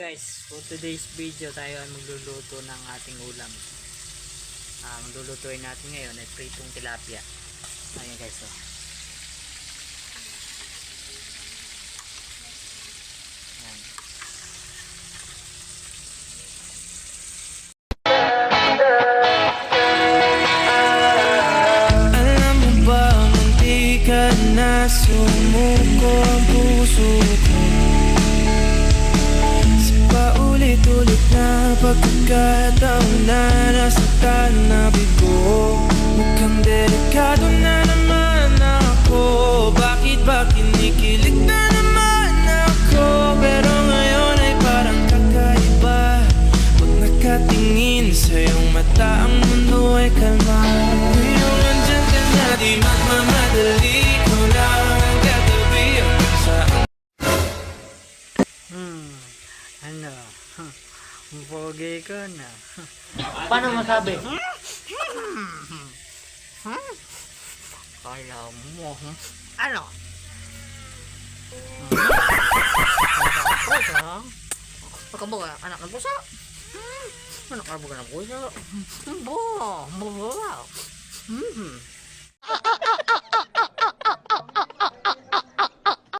Guys, for today's video tayo ay magluluto ng ating ulam. Ang lulutuin natin ngayon ay pritong tilapia. Ayan guys, oh. Ayan. Alam mo ba, munti ka na sumuko ang puso ko. Paulit-ulit na pagkakataon na nasaktan na bigo. Mukhang delikado na naman ako. Bakit ba kinikilig na naman ako? Pero ngayon ay parang kakaiba. Pag nakatingin sa iyong mata, ang mundo ay kalma. Ngayong nandyan ka na, di magmamadali ko lang ang katabi sa Ano? Pogi ko na. Paano masabi? Kala mo, ano? Pagkabuka, anak ng pusa. Anak ng pusa. Bo.